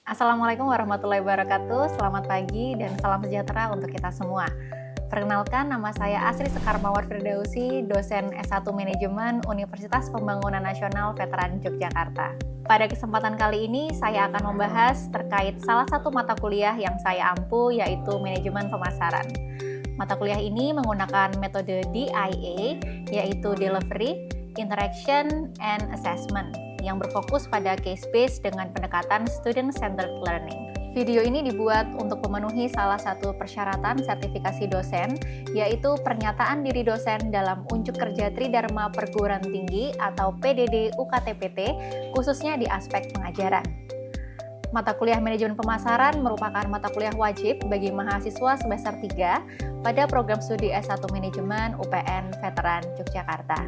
Assalamualaikum warahmatullahi wabarakatuh. Selamat pagi dan salam sejahtera untuk kita semua. Perkenalkan, nama saya Asri Sekar Mawar Firdausi, dosen S1 Manajemen Universitas Pembangunan Nasional Veteran Yogyakarta. Pada kesempatan kali ini, saya akan membahas terkait salah satu mata kuliah yang saya ampu, yaitu Manajemen Pemasaran. Mata kuliah ini menggunakan metode DIA, yaitu Delivery, Interaction, and Assessment, yang berfokus pada case-based dengan pendekatan student-centered learning. Video ini dibuat untuk memenuhi salah satu persyaratan sertifikasi dosen, yaitu pernyataan diri dosen dalam unjuk kerja Tridharma Perguruan Tinggi atau PDD UKT-PT, khususnya di aspek pengajaran. Mata kuliah Manajemen Pemasaran merupakan mata kuliah wajib bagi mahasiswa semester 3 pada program studi S1 Manajemen UPN Veteran Yogyakarta.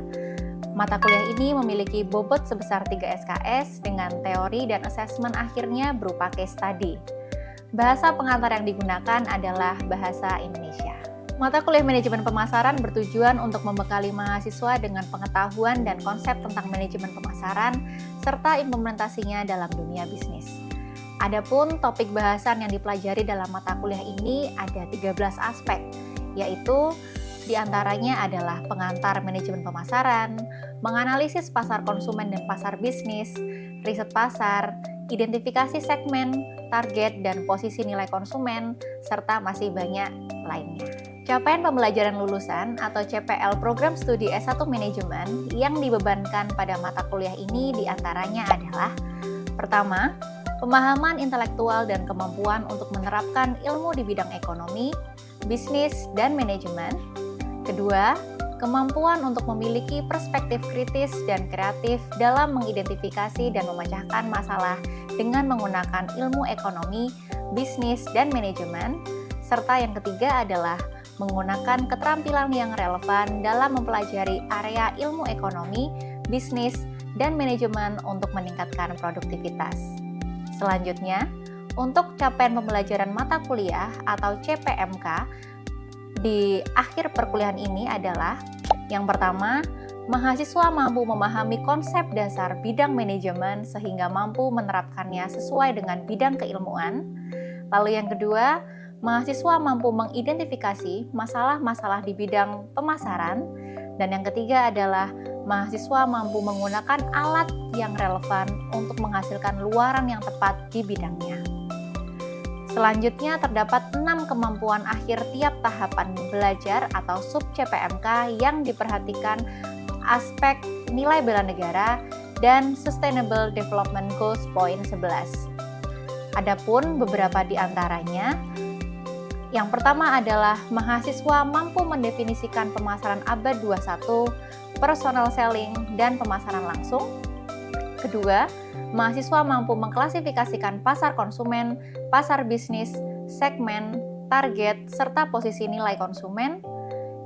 Mata kuliah ini memiliki bobot sebesar 3 SKS dengan teori dan asesmen akhirnya berupa case study. Bahasa pengantar yang digunakan adalah bahasa Indonesia. Mata kuliah Manajemen Pemasaran bertujuan untuk membekali mahasiswa dengan pengetahuan dan konsep tentang manajemen pemasaran serta implementasinya dalam dunia bisnis. Adapun topik bahasan yang dipelajari dalam mata kuliah ini ada 13 aspek, yaitu di antaranya adalah pengantar manajemen pemasaran, menganalisis pasar konsumen dan pasar bisnis, riset pasar, identifikasi segmen, target dan posisi nilai konsumen, serta masih banyak lainnya. Capaian pembelajaran lulusan atau CPL program studi S1 Manajemen yang dibebankan pada mata kuliah ini diantaranya adalah: pertama, pemahaman intelektual dan kemampuan untuk menerapkan ilmu di bidang ekonomi, bisnis, dan manajemen. Kedua, kemampuan untuk memiliki perspektif kritis dan kreatif dalam mengidentifikasi dan memecahkan masalah dengan menggunakan ilmu ekonomi, bisnis, dan manajemen. Serta yang ketiga adalah menggunakan keterampilan yang relevan dalam mempelajari area ilmu ekonomi, bisnis, dan manajemen untuk meningkatkan produktivitas. Selanjutnya, untuk capaian pembelajaran mata kuliah atau CPMK di akhir perkuliahan ini adalah: yang pertama, mahasiswa mampu memahami konsep dasar bidang manajemen sehingga mampu menerapkannya sesuai dengan bidang keilmuan. Lalu yang kedua, mahasiswa mampu mengidentifikasi masalah-masalah di bidang pemasaran. Dan yang ketiga adalah mahasiswa mampu menggunakan alat yang relevan untuk menghasilkan luaran yang tepat di bidangnya. Selanjutnya terdapat 6 kemampuan akhir tiap tahapan belajar atau sub CPMK yang diperhatikan aspek nilai bela negara dan Sustainable Development Goals poin 11. Adapun beberapa di antaranya, yang pertama adalah mahasiswa mampu mendefinisikan pemasaran abad 21, personal selling, dan pemasaran langsung. Kedua, mahasiswa mampu mengklasifikasikan pasar konsumen, pasar bisnis, segmen, target, serta posisi nilai konsumen.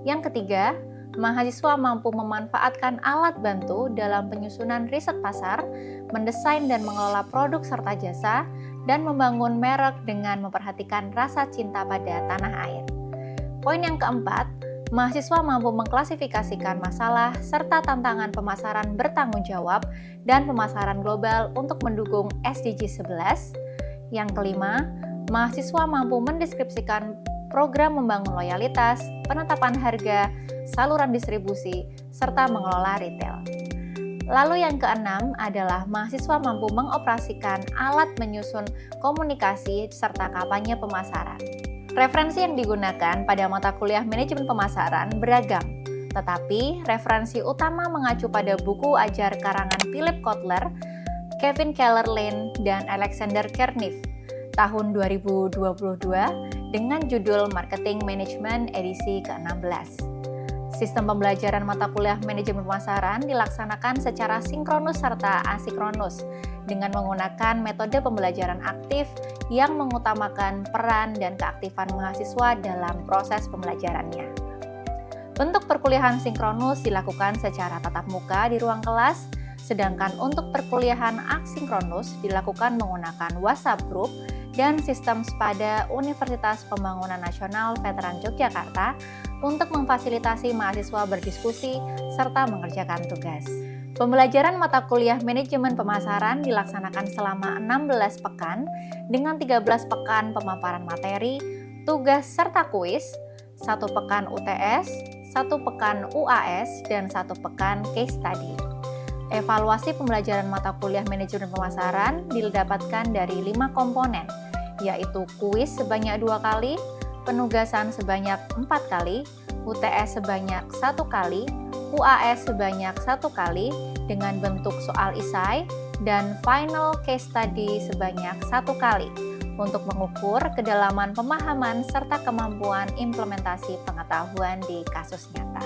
Yang ketiga, mahasiswa mampu memanfaatkan alat bantu dalam penyusunan riset pasar, mendesain dan mengelola produk serta jasa, dan membangun merek dengan memperhatikan rasa cinta pada tanah air. Poin yang keempat, mahasiswa mampu mengklasifikasikan masalah serta tantangan pemasaran bertanggung jawab dan pemasaran global untuk mendukung SDG 11. Yang kelima, mahasiswa mampu mendeskripsikan program membangun loyalitas, penetapan harga, saluran distribusi, serta mengelola retail. Lalu yang keenam adalah mahasiswa mampu mengoperasikan alat menyusun komunikasi serta kampanye pemasaran. Referensi yang digunakan pada mata kuliah Manajemen Pemasaran beragam, tetapi referensi utama mengacu pada buku ajar karangan Philip Kotler, Kevin Keller-Lane, dan Alexander Kerniff tahun 2022 dengan judul Marketing Management edisi ke-16. Sistem pembelajaran mata kuliah Manajemen Pemasaran dilaksanakan secara sinkronus serta asinkronus dengan menggunakan metode pembelajaran aktif yang mengutamakan peran dan keaktifan mahasiswa dalam proses pembelajarannya. Bentuk perkuliahan sinkronus dilakukan secara tatap muka di ruang kelas, sedangkan untuk perkuliahan asinkronus dilakukan menggunakan WhatsApp Group dan sistem SPADA Universitas Pembangunan Nasional Veteran Yogyakarta untuk memfasilitasi mahasiswa berdiskusi serta mengerjakan tugas. Pembelajaran mata kuliah manajemen pemasaran dilaksanakan selama 16 pekan dengan 13 pekan pemaparan materi, tugas serta kuis, 1 pekan UTS, 1 pekan UAS, dan 1 pekan case study. Evaluasi pembelajaran mata kuliah manajemen pemasaran didapatkan dari 5 komponen, yaitu kuis sebanyak 2 kali, penugasan sebanyak 4 kali, UTS sebanyak 1 kali, UAS sebanyak 1 kali dengan bentuk soal isai, dan final case study sebanyak 1 kali untuk mengukur kedalaman pemahaman serta kemampuan implementasi pengetahuan di kasus nyata.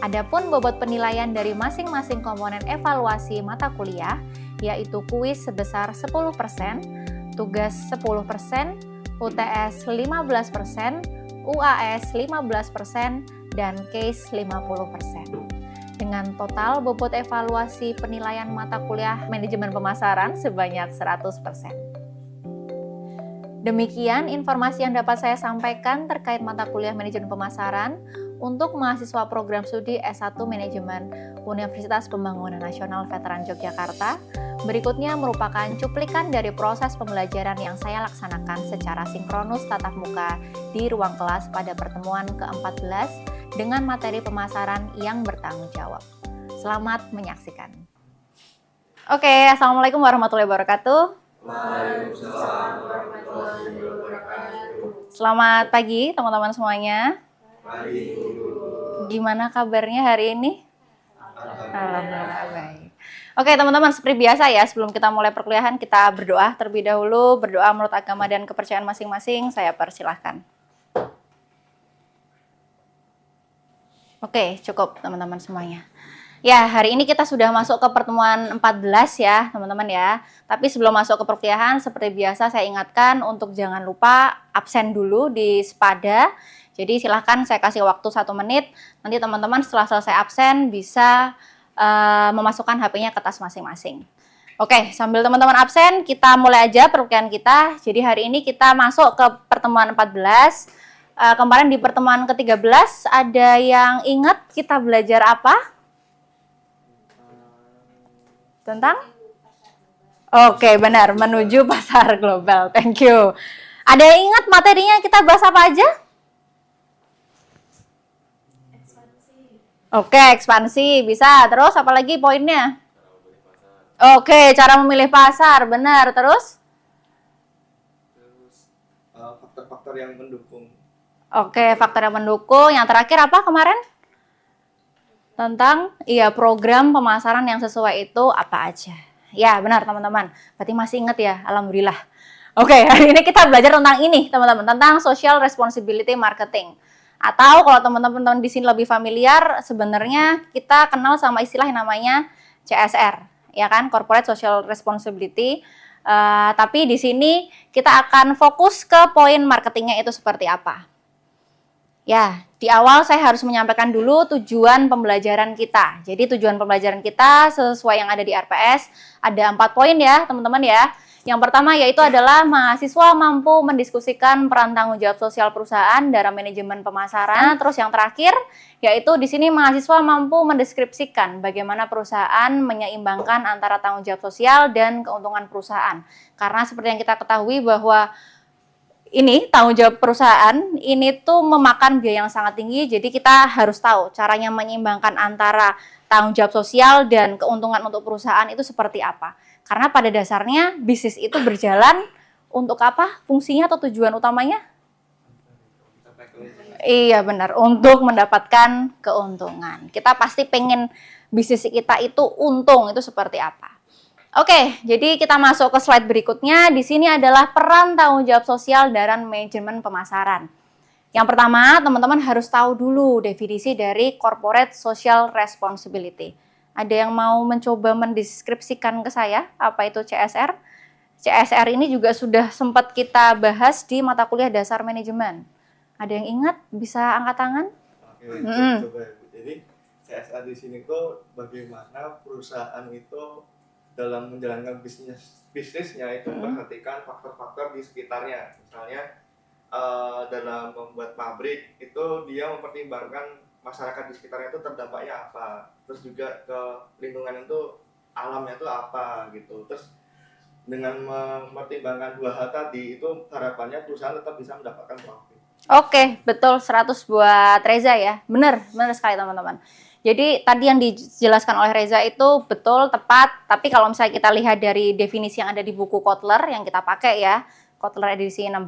Adapun bobot penilaian dari masing-masing komponen evaluasi mata kuliah, yaitu kuis sebesar 10%, tugas 10%, UTS 15%, UAS 15%, dan case 50%. Dengan total bobot evaluasi penilaian mata kuliah manajemen pemasaran sebanyak 100%. Demikian informasi yang dapat saya sampaikan terkait mata kuliah manajemen pemasaran untuk mahasiswa program studi S1 Manajemen Universitas Pembangunan Nasional Veteran Yogyakarta. Berikutnya merupakan cuplikan dari proses pembelajaran yang saya laksanakan secara sinkronus tatap muka di ruang kelas pada pertemuan ke-14 dengan materi pemasaran yang bertanggung jawab. Selamat menyaksikan. Oke, Assalamualaikum warahmatullahi wabarakatuh. Waalaikumsalam warahmatullahi wabarakatuh. Selamat pagi teman-teman semuanya. Pagi, Ibu. Gimana kabarnya hari ini? Alhamdulillah baik. Oke teman-teman, seperti biasa ya, sebelum kita mulai perkuliahan kita berdoa terlebih dahulu, berdoa menurut agama dan kepercayaan masing-masing. Saya persilahkan. Oke, cukup teman-teman semuanya. Ya, hari ini kita sudah masuk ke pertemuan 14 ya, teman-teman ya. Tapi sebelum masuk ke perkuliahan, seperti biasa saya ingatkan untuk jangan lupa absen dulu di Spada. Jadi silahkan saya kasih waktu 1 menit. Nanti teman-teman setelah selesai absen bisa memasukkan HP-nya ke tas masing-masing. Oke, sambil teman-teman absen, kita mulai aja perkuliahan kita. Jadi hari ini kita masuk ke pertemuan 14. Kemarin di pertemuan ke-13 ada yang ingat kita belajar apa? Tentang? Oke, benar, menuju pasar global. Thank you. Ada yang ingat materinya kita bahas apa aja? Oke, ekspansi bisa. Terus apa lagi poinnya? Oke, cara memilih pasar, benar. Terus faktor-faktor yang mendukung. Oke, faktor yang mendukung. Yang terakhir apa kemarin? Tentang program pemasaran yang sesuai itu apa aja. Ya, benar teman-teman. Berarti masih ingat ya, alhamdulillah. Oke, hari ini kita belajar tentang ini, teman-teman, tentang social responsibility marketing. Atau kalau teman-teman di sini lebih familiar, sebenarnya kita kenal sama istilah yang namanya CSR, ya kan, Corporate Social Responsibility. Tapi di sini kita akan fokus ke poin marketingnya itu seperti apa. Ya, di awal saya harus menyampaikan dulu tujuan pembelajaran kita. Jadi tujuan pembelajaran kita sesuai yang ada di RPS ada 4 poin ya, teman-teman ya. Yang pertama yaitu adalah mahasiswa mampu mendiskusikan peran tanggung jawab sosial perusahaan dalam manajemen pemasaran. Terus yang terakhir yaitu di sini mahasiswa mampu mendeskripsikan bagaimana perusahaan menyeimbangkan antara tanggung jawab sosial dan keuntungan perusahaan. Karena seperti yang kita ketahui bahwa ini tanggung jawab perusahaan ini tuh memakan biaya yang sangat tinggi, jadi kita harus tahu caranya menyeimbangkan antara tanggung jawab sosial dan keuntungan untuk perusahaan itu seperti apa. Karena pada dasarnya bisnis itu berjalan untuk apa? Fungsinya atau tujuan utamanya? Iya benar, untuk mendapatkan keuntungan. Kita pasti pengen bisnis kita itu untung, itu seperti apa. Oke, jadi kita masuk ke slide berikutnya. Di sini adalah peran tanggung jawab sosial dalam manajemen pemasaran. Yang pertama, teman-teman harus tahu dulu definisi dari Corporate Social Responsibility. Ada yang mau mencoba mendeskripsikan ke saya apa itu CSR? CSR ini juga sudah sempat kita bahas di mata kuliah dasar manajemen. Ada yang ingat? Bisa angkat tangan? Oke, coba. Jadi CSR di sini tuh bagaimana perusahaan itu dalam menjalankan bisnisnya itu memperhatikan faktor-faktor di sekitarnya. Misalnya dalam membuat pabrik itu dia mempertimbangkan masyarakat di sekitarnya itu terdampaknya apa, terus juga ke lingkungan itu alamnya itu apa gitu. Terus dengan mempertimbangkan dua hal tadi itu harapannya perusahaan tetap bisa mendapatkan profit. Oke, betul 100 buat Reza ya. Benar sekali teman-teman. Jadi tadi yang dijelaskan oleh Reza itu betul, tepat. Tapi kalau misalnya kita lihat dari definisi yang ada di buku Kotler yang kita pakai ya, Kotler edisi 16.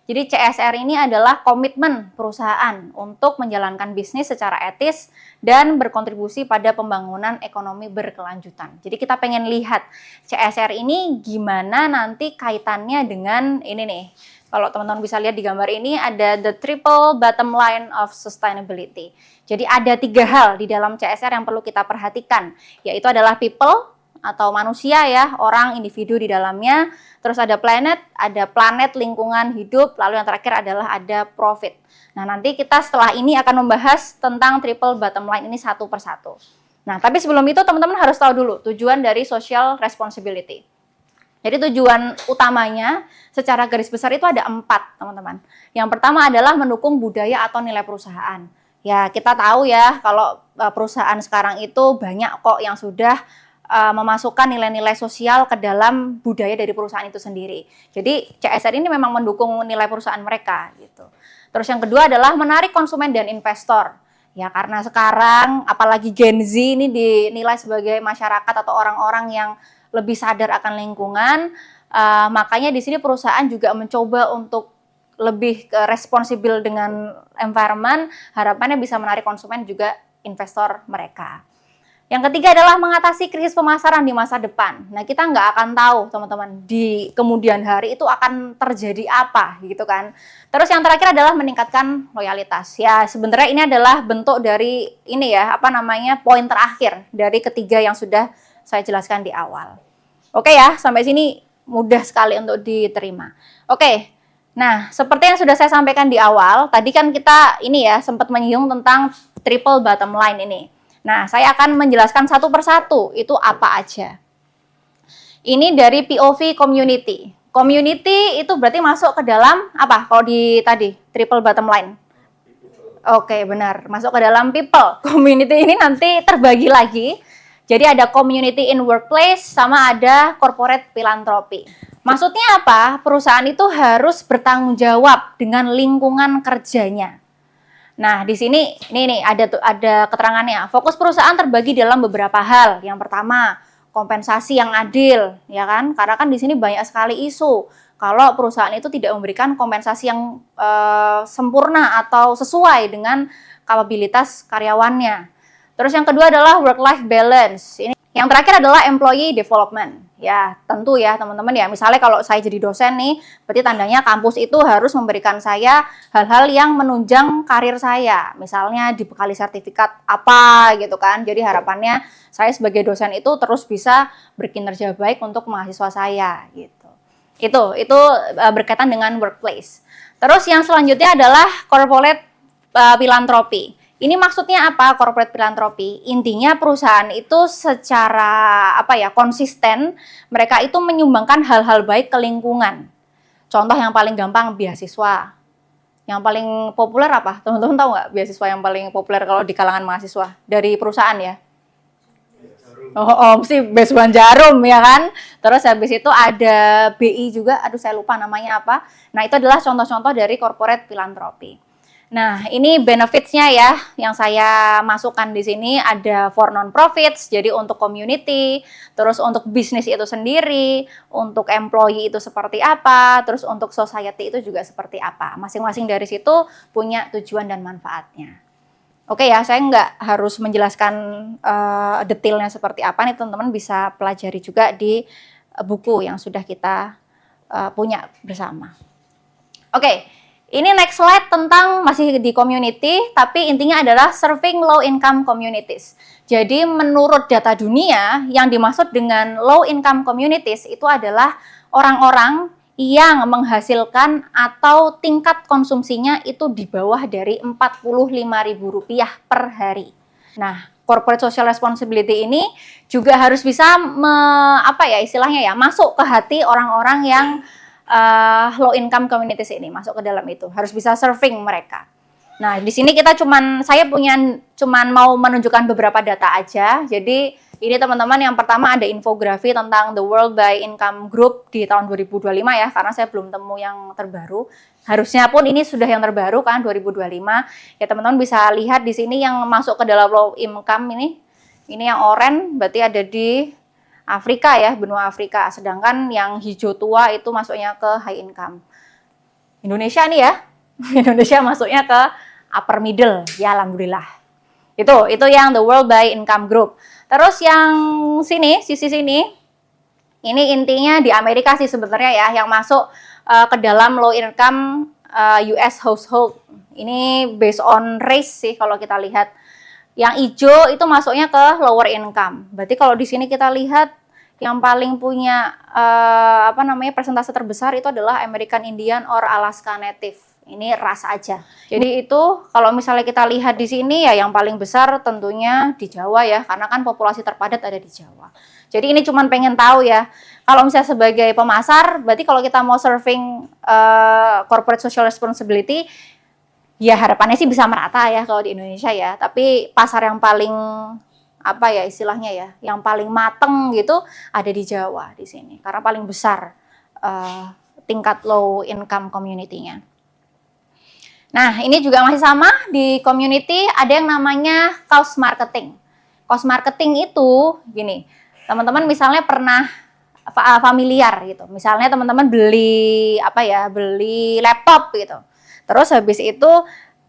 Jadi CSR ini adalah komitmen perusahaan untuk menjalankan bisnis secara etis dan berkontribusi pada pembangunan ekonomi berkelanjutan. Jadi kita pengen lihat CSR ini gimana nanti kaitannya dengan ini nih. Kalau teman-teman bisa lihat di gambar ini ada the triple bottom line of sustainability. Jadi ada 3 hal di dalam CSR yang perlu kita perhatikan, yaitu adalah people atau manusia ya, orang, individu di dalamnya. Terus ada planet, lingkungan hidup, lalu yang terakhir adalah ada profit. Nah, nanti kita setelah ini akan membahas tentang triple bottom line ini satu persatu. Nah, tapi sebelum itu teman-teman harus tahu dulu tujuan dari social responsibility. Jadi tujuan utamanya secara garis besar itu ada 4, teman-teman. Yang pertama adalah mendukung budaya atau nilai perusahaan. Ya, kita tahu ya kalau perusahaan sekarang itu banyak kok yang sudah memasukkan nilai-nilai sosial ke dalam budaya dari perusahaan itu sendiri. Jadi CSR ini memang mendukung nilai perusahaan mereka gitu. Terus yang kedua adalah menarik konsumen dan investor. Ya, karena sekarang apalagi Gen Z ini dinilai sebagai masyarakat atau orang-orang yang lebih sadar akan lingkungan, makanya di sini perusahaan juga mencoba untuk lebih responsibel dengan environment, harapannya bisa menarik konsumen juga investor mereka. Yang ketiga adalah mengatasi krisis pemasaran di masa depan. Nah, kita nggak akan tahu, teman-teman, di kemudian hari itu akan terjadi apa, gitu kan. Terus yang terakhir adalah meningkatkan loyalitas. Ya, sebenarnya ini adalah bentuk dari ini ya, poin terakhir dari ketiga yang sudah saya jelaskan di awal. Oke ya, sampai sini mudah sekali untuk diterima. Oke, nah seperti yang sudah saya sampaikan di awal, tadi kan kita ini ya sempat menyinggung tentang triple bottom line ini. Nah, saya akan menjelaskan satu persatu itu apa aja. Ini dari POV community. Community itu berarti masuk ke dalam apa? Kalau di tadi triple bottom line. Oke, benar. Masuk ke dalam people. Community ini nanti terbagi lagi. Jadi ada community in workplace sama ada corporate philanthropy. Maksudnya apa? Perusahaan itu harus bertanggung jawab dengan lingkungan kerjanya. Nah, di sini nih ada keterangannya. Fokus perusahaan terbagi dalam beberapa hal. Yang pertama, kompensasi yang adil, ya kan? Karena kan di sini banyak sekali isu kalau perusahaan itu tidak memberikan kompensasi yang sempurna atau sesuai dengan kapabilitas karyawannya. Terus yang kedua adalah work-life balance. Ini yang terakhir adalah employee development. Ya, tentu ya teman-teman ya. Misalnya kalau saya jadi dosen nih, berarti tandanya kampus itu harus memberikan saya hal-hal yang menunjang karir saya. Misalnya dibekali sertifikat apa gitu kan. Jadi harapannya saya sebagai dosen itu terus bisa berkinerja baik untuk mahasiswa saya gitu. Itu berkaitan dengan workplace. Terus yang selanjutnya adalah corporate philanthropy. Ini maksudnya apa corporate philanthropy? Intinya perusahaan itu secara konsisten mereka itu menyumbangkan hal-hal baik ke lingkungan. Contoh yang paling gampang beasiswa. Yang paling populer apa? Teman-teman tahu nggak beasiswa yang paling populer kalau di kalangan mahasiswa dari perusahaan ya? Mesti beasiswa Jarum ya kan. Terus habis itu ada BI juga, saya lupa namanya apa. Nah, itu adalah contoh-contoh dari corporate philanthropy. Nah, ini benefits-nya ya yang saya masukkan di sini ada for non-profits, jadi untuk community, terus untuk bisnis itu sendiri, untuk employee itu seperti apa, terus untuk society itu juga seperti apa. Masing-masing dari situ punya tujuan dan manfaatnya. Oke ya, saya nggak harus menjelaskan detailnya seperti apa nih, teman-teman bisa pelajari juga di buku yang sudah kita punya bersama. Oke. Ini next slide tentang masih di community, tapi intinya adalah serving low income communities. Jadi menurut data dunia, yang dimaksud dengan low income communities itu adalah orang-orang yang menghasilkan atau tingkat konsumsinya itu di bawah dari Rp45.000 per hari. Nah, corporate social responsibility ini juga harus bisa masuk ke hati orang-orang yang low income communities ini, masuk ke dalam itu, harus bisa serving mereka. Nah, di sini kita saya cuman mau menunjukkan beberapa data aja. Jadi, ini teman-teman yang pertama ada infografi tentang the World by Income Group di tahun 2025 ya, karena saya belum temu yang terbaru. Harusnya pun ini sudah yang terbaru kan 2025. Ya, teman-teman bisa lihat di sini yang masuk ke dalam low income ini. Ini yang oranye berarti ada di Afrika ya, benua Afrika. Sedangkan yang hijau tua itu masuknya ke high income. Indonesia nih ya. Indonesia masuknya ke upper middle. Ya alhamdulillah. Itu yang the World by Income Group. Terus yang sisi sini ini intinya di Amerika sih sebenarnya ya, yang masuk ke dalam low income US household. Ini based on race sih kalau kita lihat. Yang hijau itu masuknya ke lower income. Berarti kalau di sini kita lihat yang paling punya persentase terbesar itu adalah American Indian or Alaska Native. Ini ras aja. Jadi itu kalau misalnya kita lihat di sini ya yang paling besar tentunya di Jawa ya, karena kan populasi terpadat ada di Jawa. Jadi ini cuman pengen tahu ya. Kalau misalnya sebagai pemasar, berarti kalau kita mau serving corporate social responsibility, ya harapannya sih bisa merata ya kalau di Indonesia ya. Tapi pasar yang paling istilahnya ya, yang paling mateng gitu ada di Jawa di sini, karena paling besar tingkat low income community-nya. Nah, ini juga masih sama di community ada yang namanya cause marketing. Cause marketing itu gini, teman-teman misalnya pernah familiar gitu. Misalnya teman-teman beli laptop gitu. Terus habis itu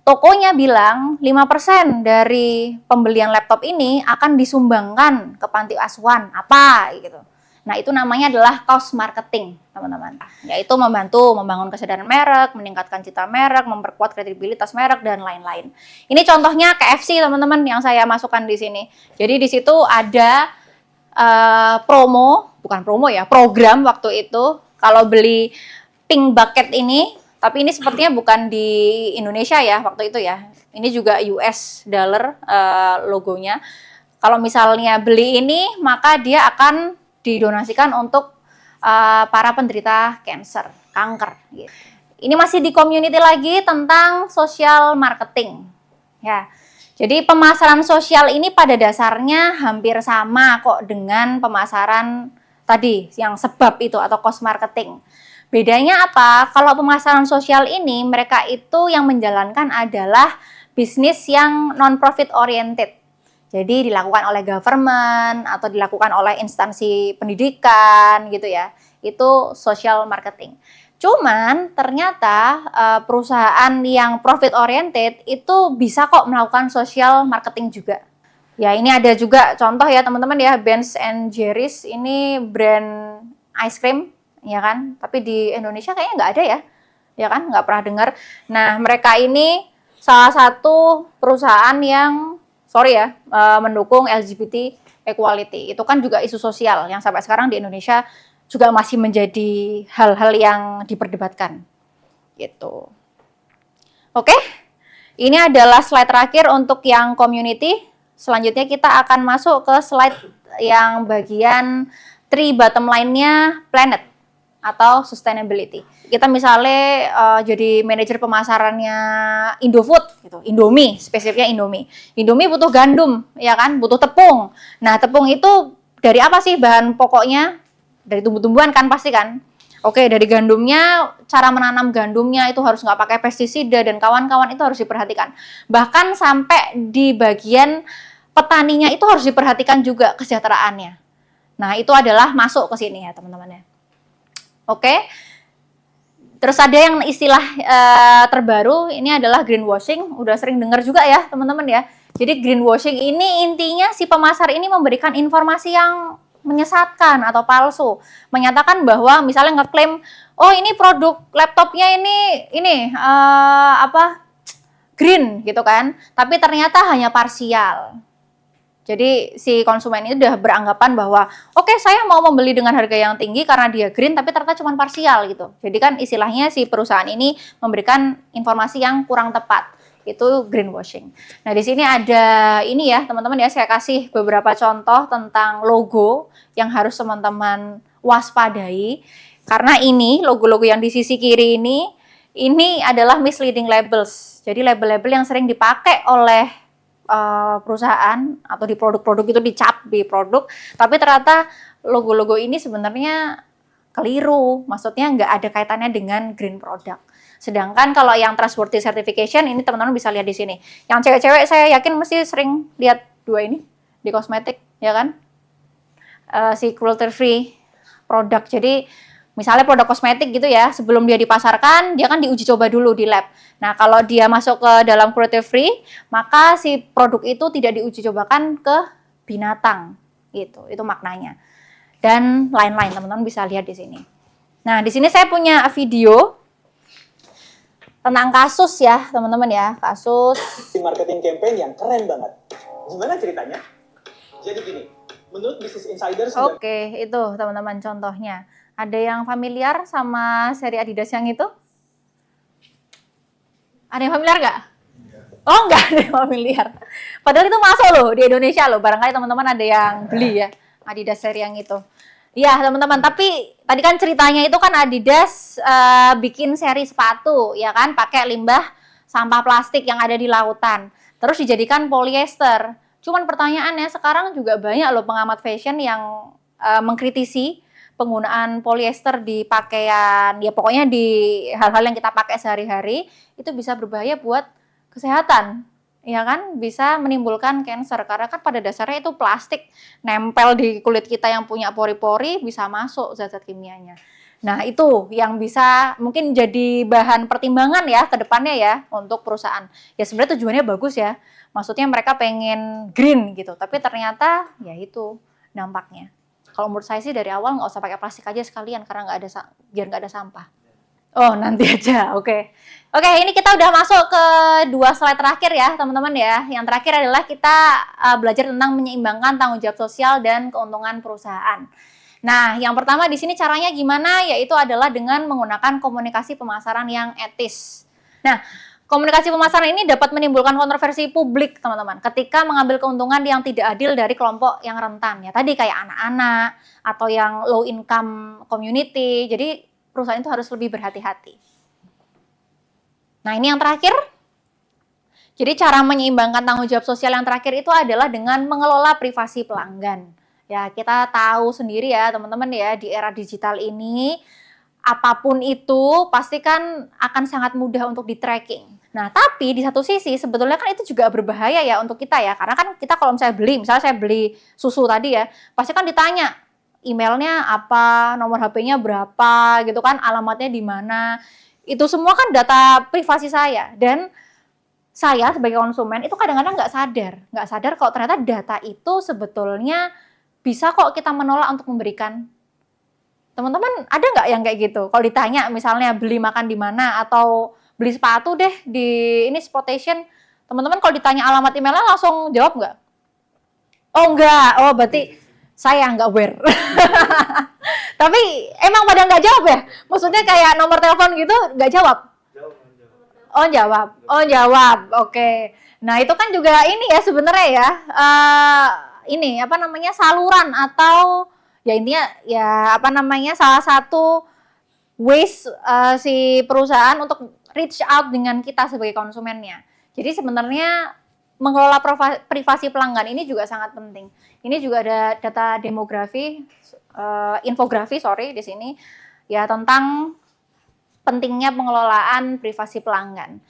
tokonya bilang 5% dari pembelian laptop ini akan disumbangkan ke panti asuhan apa gitu. Nah, itu namanya adalah cause marketing, teman-teman. Yaitu membantu membangun kesadaran merek, meningkatkan citra merek, memperkuat kredibilitas merek, dan lain-lain. Ini contohnya KFC, teman-teman, yang saya masukkan di sini. Jadi, di situ ada program waktu itu. Kalau beli pink bucket ini, tapi ini sepertinya bukan di Indonesia ya, waktu itu ya. Ini juga US dollar logonya. Kalau misalnya beli ini, maka dia akan didonasikan untuk para penderita kanker. Gitu. Ini masih di community lagi tentang social marketing. Ya, jadi pemasaran sosial ini pada dasarnya hampir sama kok dengan pemasaran tadi yang sebab itu atau cost marketing. Bedanya apa? Kalau pemasaran sosial ini mereka itu yang menjalankan adalah bisnis yang non-profit oriented. Jadi dilakukan oleh government atau dilakukan oleh instansi pendidikan gitu ya. Itu social marketing. Cuman ternyata perusahaan yang profit oriented itu bisa kok melakukan social marketing juga. Ya ini ada juga contoh ya teman-teman ya, Ben & Jerry's ini brand ice cream ya kan. Tapi di Indonesia kayaknya nggak ada ya kan, nggak pernah dengar. Nah mereka ini salah satu perusahaan yang mendukung LGBT equality. Itu kan juga isu sosial yang sampai sekarang di Indonesia juga masih menjadi hal-hal yang diperdebatkan. Gitu. Oke, ini adalah slide terakhir untuk yang community. Selanjutnya kita akan masuk ke slide yang bagian 3 bottom line-nya planet atau sustainability. Kita misalnya jadi manajer pemasarannya Indofood gitu, Indomie, spesifiknya Indomie. Indomie butuh gandum, ya kan? Butuh tepung. Nah, tepung itu dari apa sih bahan pokoknya? Dari tumbuh-tumbuhan kan pasti kan? Oke, dari gandumnya, cara menanam gandumnya itu harus nggak pakai pestisida dan kawan-kawan itu harus diperhatikan. Bahkan sampai di bagian petaninya itu harus diperhatikan juga kesejahteraannya. Nah, itu adalah masuk ke sini ya, teman-teman ya. Oke. Terus ada yang istilah terbaru, ini adalah greenwashing. Udah sering dengar juga ya, teman-teman ya. Jadi greenwashing ini intinya si pemasar ini memberikan informasi yang menyesatkan atau palsu. Menyatakan bahwa misalnya ngeklaim, oh ini produk laptopnya ini green gitu kan. Tapi ternyata hanya parsial. Jadi si konsumen ini udah beranggapan bahwa oke, saya mau membeli dengan harga yang tinggi karena dia green tapi ternyata cuma parsial gitu. Jadi kan istilahnya si perusahaan ini memberikan informasi yang kurang tepat. Itu greenwashing. Nah, di sini ada ini ya, teman-teman ya, saya kasih beberapa contoh tentang logo yang harus teman-teman waspadai. Karena ini logo-logo yang di sisi kiri ini ini adalah misleading labels. Jadi label-label yang sering dipakai oleh perusahaan atau di produk-produk itu dicap di produk, tapi ternyata logo-logo ini sebenarnya keliru. Maksudnya nggak ada kaitannya dengan green product. Sedangkan kalau yang trustworthy certification ini teman-teman bisa lihat di sini. Yang cewek-cewek saya yakin mesti sering lihat dua ini di kosmetik, ya kan? Si cruelty free produk. Jadi misalnya produk kosmetik gitu ya, sebelum dia dipasarkan, dia kan diuji coba dulu di lab. Nah, kalau dia masuk ke dalam cruelty free, maka si produk itu tidak diuji cobakan ke binatang. Gitu, itu maknanya. Dan lain-lain, teman-teman bisa lihat di sini. Nah, di sini saya punya video tentang kasus ya, teman-teman ya, kasus marketing campaign yang keren banget. Gimana ceritanya? Jadi gini, menurut Business Insider sudah... Oke, itu teman-teman contohnya. Ada yang familiar sama seri Adidas yang itu? Ada yang familiar nggak? Oh, nggak ada yang familiar. Padahal itu masuk loh di Indonesia loh. Barangkali teman-teman ada yang beli ya Adidas seri yang itu. Iya teman-teman, tapi tadi kan ceritanya itu kan Adidas bikin seri sepatu, ya kan, pakai limbah sampah plastik yang ada di lautan. Terus dijadikan polyester. Cuman pertanyaannya sekarang juga banyak loh pengamat fashion yang mengkritisi penggunaan polyester di pakaian, ya pokoknya di hal-hal yang kita pakai sehari-hari itu bisa berbahaya buat kesehatan, ya kan, bisa menimbulkan cancer karena kan pada dasarnya itu plastik nempel di kulit kita yang punya pori-pori bisa masuk zat-zat kimianya. Nah itu yang bisa mungkin jadi bahan pertimbangan ya ke depannya ya untuk perusahaan. Ya sebenarnya tujuannya bagus ya, maksudnya mereka pengen green gitu, tapi ternyata ya itu dampaknya. Kalau menurut saya sih dari awal nggak usah pakai plastik aja sekalian karena biar nggak ada sampah. Oh nanti aja, oke. Oke, ini kita udah masuk ke 2 slide terakhir ya teman-teman ya. Yang terakhir adalah kita belajar tentang menyeimbangkan tanggung jawab sosial dan keuntungan perusahaan. Nah, yang pertama di sini caranya gimana? Yaitu adalah dengan menggunakan komunikasi pemasaran yang etis. Nah, komunikasi pemasaran ini dapat menimbulkan kontroversi publik, teman-teman, ketika mengambil keuntungan yang tidak adil dari kelompok yang rentan. Ya, tadi kayak anak-anak atau yang low income community. Jadi, perusahaan itu harus lebih berhati-hati. Nah, ini yang terakhir. Jadi, cara menyeimbangkan tanggung jawab sosial yang terakhir itu adalah dengan mengelola privasi pelanggan. Ya, kita tahu sendiri ya, teman-teman ya, di era digital ini, apapun itu pasti kan akan sangat mudah untuk di-tracking. Nah, tapi di satu sisi sebetulnya kan itu juga berbahaya ya untuk kita ya. Karena kan kita kalau misalnya saya beli susu tadi ya, pasti kan ditanya emailnya apa, nomor HP-nya berapa gitu kan, alamatnya di mana. Itu semua kan data privasi saya. Dan saya sebagai konsumen itu kadang-kadang nggak sadar kalau ternyata data itu sebetulnya bisa kok kita menolak untuk memberikan. Teman-teman ada nggak yang kayak gitu? Kalau ditanya misalnya beli makan di mana atau beli sepatu deh di ini Sportation, teman-teman kalau ditanya alamat emailnya langsung jawab nggak? Oh enggak, oh berarti saya nggak aware. Tapi emang pada nggak jawab ya? Maksudnya kayak nomor telepon gitu nggak jawab? Oh jawab, oke. Nah itu kan juga ini ya sebenarnya ya, ini apa namanya saluran atau ya intinya ya apa namanya salah satu ways si perusahaan untuk reach out dengan kita sebagai konsumennya. Jadi sebenarnya mengelola privasi pelanggan ini juga sangat penting. Ini juga ada data demografi, infografi di sini ya tentang pentingnya pengelolaan privasi pelanggan.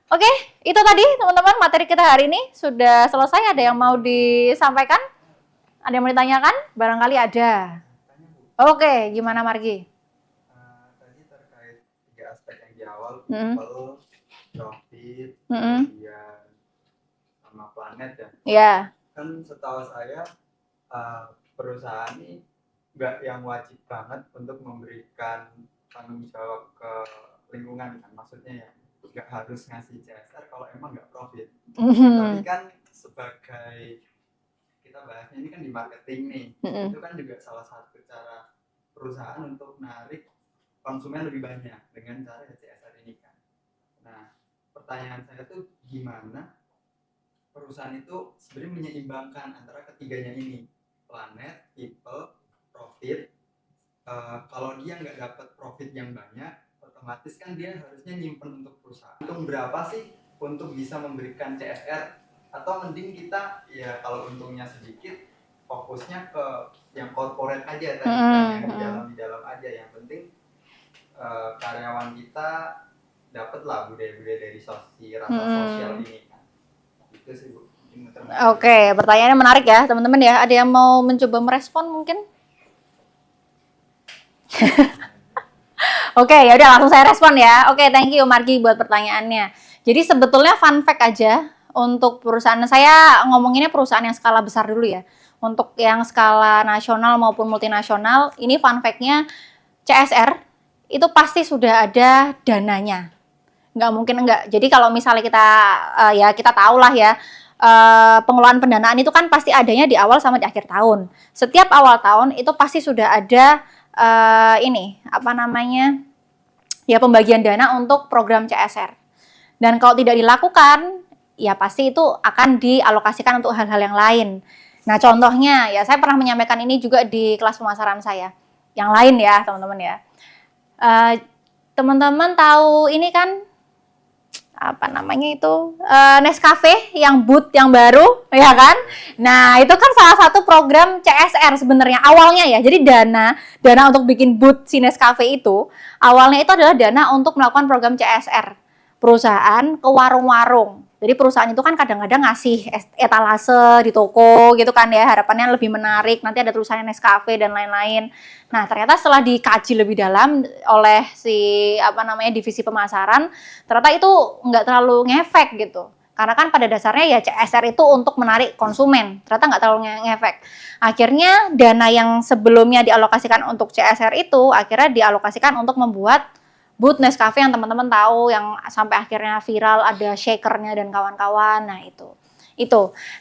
Oke, itu tadi teman-teman materi kita hari ini sudah selesai. Ada yang mau disampaikan? Ada yang mau ditanyakan? Barangkali ada. Oke, gimana Margi? Tadi terkait 3 aspek yang di awal, people, profit, kemudian sama planet ya. Iya. Kan setahu saya perusahaan ini nggak yang wajib banget untuk memberikan tanggung jawab ke lingkungan kan, maksudnya ya nggak harus ngasih CSR kalau emang nggak profit. Tapi kan sebagai kita bahasnya ini kan di marketing nih, itu kan juga salah satu cara perusahaan untuk menarik konsumen lebih banyak dengan cara CSR ini kan. Nah, pertanyaan saya tuh gimana perusahaan itu sebenarnya menyeimbangkan antara ketiganya ini, planet, people, profit. Kalau dia nggak dapat profit yang banyak, otomatis kan dia harusnya nyimpen untuk perusahaan. Untung berapa sih untuk bisa memberikan CSR? Atau mending kita ya kalau untungnya sedikit fokusnya ke yang corporate aja tadi kan, yang di dalam aja. Yang penting karyawan kita dapat lah budaya-budaya dari rasa sosial ini kan. Itu sih Bu. Oke, pertanyaannya menarik ya teman-teman ya. Ada yang mau mencoba merespon mungkin? Oke, ya udah langsung saya respon ya. Oke, thank you Margi buat pertanyaannya. Jadi sebetulnya fun fact aja untuk perusahaan, saya ngomonginnya perusahaan yang skala besar dulu ya. Untuk yang skala nasional maupun multinasional, ini fun fact-nya CSR itu pasti sudah ada dananya. Nggak mungkin enggak. Jadi kalau misalnya kita ya kita tahu lah ya, pengelolaan pendanaan itu kan pasti adanya di awal sama di akhir tahun. Setiap awal tahun itu pasti sudah ada ya pembagian dana untuk program CSR. Dan kalau tidak dilakukan, ya pasti itu akan dialokasikan untuk hal-hal yang lain. Nah, contohnya ya saya pernah menyampaikan ini juga di kelas pemasaran saya. Yang lain ya, teman-teman ya. Teman-teman tahu ini kan Nescafe yang boot yang baru, ya kan? Nah, itu kan salah satu program CSR sebenarnya awalnya ya. Jadi dana untuk bikin boot si Nescafe itu awalnya itu adalah dana untuk melakukan program CSR perusahaan ke warung-warung. Jadi perusahaan itu kan kadang-kadang ngasih etalase di toko gitu kan ya, harapannya lebih menarik, nanti ada tulisannya Nescafe dan lain-lain. Nah, ternyata setelah dikaji lebih dalam oleh divisi pemasaran, ternyata itu nggak terlalu ngefek gitu. Karena kan pada dasarnya ya CSR itu untuk menarik konsumen, ternyata nggak terlalu ngefek. Akhirnya dana yang sebelumnya dialokasikan untuk CSR itu akhirnya dialokasikan untuk membuat boot Nescafe yang teman-teman tahu, yang sampai akhirnya viral, ada shakernya dan kawan-kawan. Nah, itu.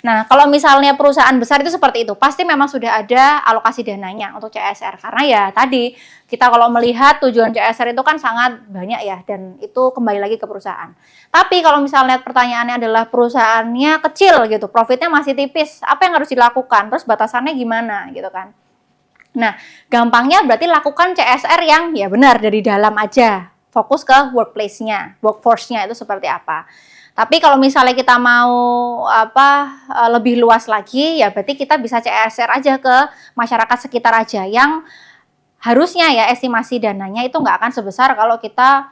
Nah, kalau misalnya perusahaan besar itu seperti itu, pasti memang sudah ada alokasi dananya untuk CSR. Karena ya tadi, kita kalau melihat tujuan CSR itu kan sangat banyak ya, dan itu kembali lagi ke perusahaan. Tapi kalau misalnya pertanyaannya adalah perusahaannya kecil gitu, profitnya masih tipis, apa yang harus dilakukan? Terus batasannya gimana gitu kan? Nah, gampangnya berarti lakukan CSR yang ya benar dari dalam aja. Fokus ke workplace-nya, workforce-nya itu seperti apa. Tapi kalau misalnya kita mau lebih luas lagi, ya berarti kita bisa CSR aja ke masyarakat sekitar aja yang harusnya ya estimasi dananya itu nggak akan sebesar kalau kita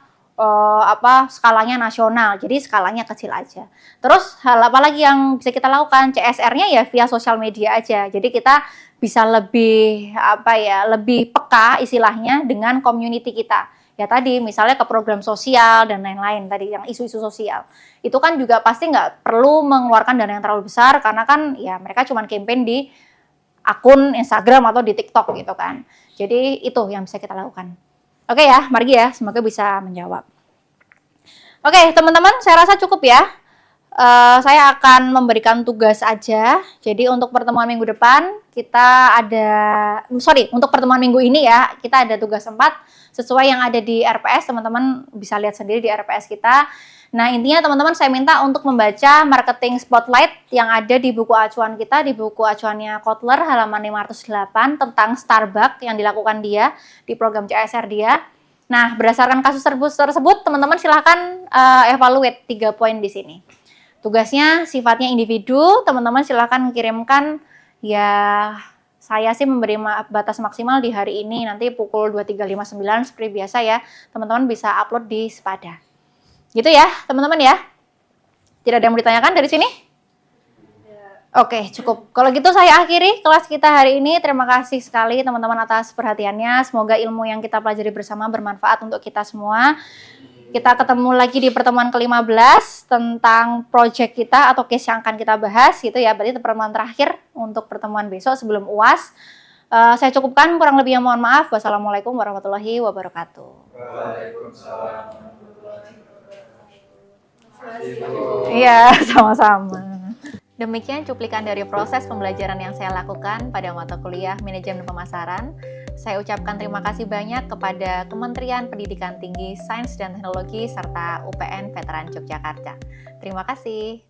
skalanya nasional. Jadi skalanya kecil aja. Terus hal apa lagi yang bisa kita lakukan? CSR-nya ya via sosial media aja. Jadi kita bisa lebih lebih peka istilahnya dengan community kita. Ya tadi misalnya ke program sosial dan lain-lain tadi yang isu-isu sosial. Itu kan juga pasti nggak perlu mengeluarkan dana yang terlalu besar karena kan ya mereka cuma campaign di akun Instagram atau di TikTok gitu kan. Jadi itu yang bisa kita lakukan. Oke ya, Margi ya, semoga bisa menjawab. Oke, teman-teman, saya rasa cukup ya. Saya akan memberikan tugas aja. Jadi untuk pertemuan minggu depan untuk pertemuan minggu ini ya, kita ada tugas 4 sesuai yang ada di RPS. Teman-teman bisa lihat sendiri di RPS kita. Nah, intinya teman-teman saya minta untuk membaca marketing spotlight yang ada di buku acuan kita, di buku acuannya Kotler halaman 508 tentang Starbucks yang dilakukan dia di program CSR dia. Nah, berdasarkan kasus tersebut, teman-teman silahkan evaluate 3 poin di sini. Tugasnya sifatnya individu, teman-teman silahkan kirimkan, ya saya sih memberi batas maksimal di hari ini, nanti pukul 23.59 seperti biasa ya, teman-teman bisa upload di Sepada. Gitu ya, teman-teman ya. Tidak ada yang mau ditanyakan dari sini? Oke, cukup. Kalau gitu saya akhiri kelas kita hari ini. Terima kasih sekali teman-teman atas perhatiannya. Semoga ilmu yang kita pelajari bersama bermanfaat untuk kita semua. Kita ketemu lagi di pertemuan ke-15 tentang project kita atau case yang akan kita bahas gitu ya. Berarti pertemuan terakhir untuk pertemuan besok sebelum UAS. Saya cukupkan, kurang lebihnya mohon maaf. Wassalamualaikum warahmatullahi wabarakatuh. Waalaikumsalam. Iya, sama-sama. Demikian cuplikan dari proses pembelajaran yang saya lakukan pada mata kuliah Manajemen Pemasaran. Saya ucapkan terima kasih banyak kepada Kementerian Pendidikan Tinggi, Sains dan Teknologi, serta UPN Veteran Yogyakarta. Terima kasih.